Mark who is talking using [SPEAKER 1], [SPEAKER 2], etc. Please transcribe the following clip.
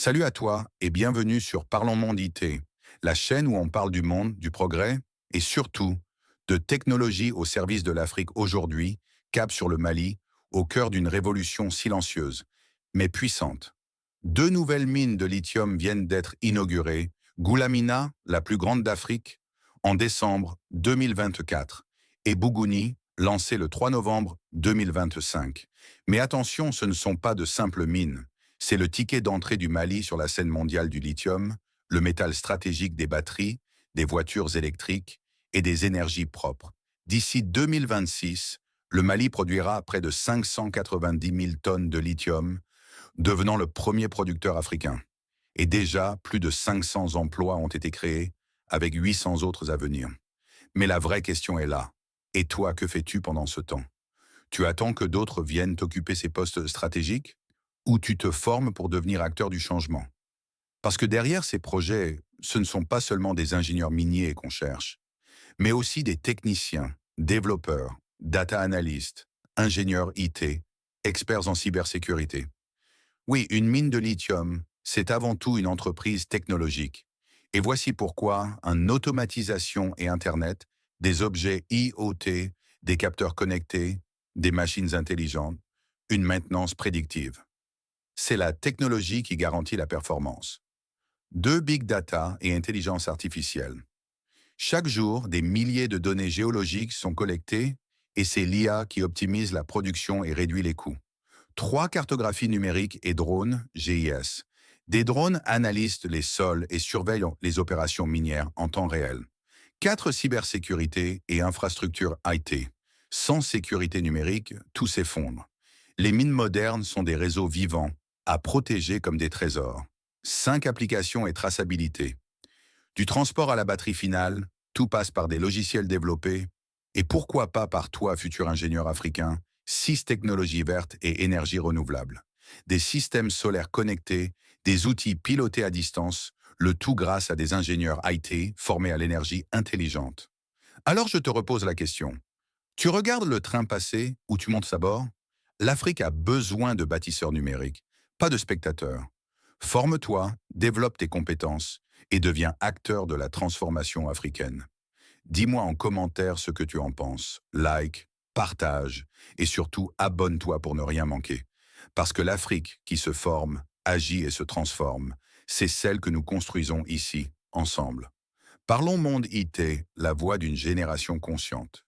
[SPEAKER 1] Salut à toi et bienvenue sur Parlons Monde IT, la chaîne où on parle du monde, du progrès et surtout de technologie au service de l'Afrique aujourd'hui, cap sur le Mali, au cœur d'une révolution silencieuse, mais puissante. Deux nouvelles mines de lithium viennent d'être inaugurées, Goulamina, la plus grande d'Afrique, en décembre 2024, et Bougouni, lancée le 3 novembre 2025. Mais attention, ce ne sont pas de simples mines. C'est le ticket d'entrée du Mali sur la scène mondiale du lithium, le métal stratégique des batteries, des voitures électriques et des énergies propres. D'ici 2026, le Mali produira près de 590 000 tonnes de lithium, devenant le premier producteur africain. Et déjà, plus de 500 emplois ont été créés, avec 800 autres à venir. Mais la vraie question est là. Et toi, que fais-tu pendant ce temps? Tu attends que d'autres viennent occuper ces postes stratégiques? Ou tu te formes pour devenir acteur du changement? Parce que derrière ces projets, ce ne sont pas seulement des ingénieurs miniers qu'on cherche, mais aussi des techniciens, développeurs, data analystes, ingénieurs IT, experts en cybersécurité. Oui, une mine de lithium, c'est avant tout une entreprise technologique. Et voici pourquoi une automatisation et Internet, des objets IoT, des capteurs connectés, des machines intelligentes, une maintenance prédictive. C'est la technologie qui garantit la performance. Deux big data et intelligence artificielle. Chaque jour, des milliers de données géologiques sont collectées et c'est l'IA qui optimise la production et réduit les coûts. Trois cartographies numériques et drones, GIS. Des drones analysent les sols et surveillent les opérations minières en temps réel. Quatre cybersécurité et infrastructures IT. Sans sécurité numérique, tout s'effondre. Les mines modernes sont des réseaux vivants, à protéger comme des trésors. Cinq applications et traçabilité. Du transport à la batterie finale, tout passe par des logiciels développés. Et pourquoi pas par toi, futur ingénieur africain, six technologies vertes et énergies renouvelables. Des systèmes solaires connectés, des outils pilotés à distance, le tout grâce à des ingénieurs IT formés à l'énergie intelligente. Alors je te repose la question. Tu regardes le train passer ou tu montes à bord? L'Afrique a besoin de bâtisseurs numériques, pas de spectateurs. Forme-toi, développe tes compétences et deviens acteur de la transformation africaine. Dis-moi en commentaire ce que tu en penses. Like, partage et surtout abonne-toi pour ne rien manquer. Parce que l'Afrique qui se forme, agit et se transforme, c'est celle que nous construisons ici, ensemble. Parlons Monde IT, la voix d'une génération consciente.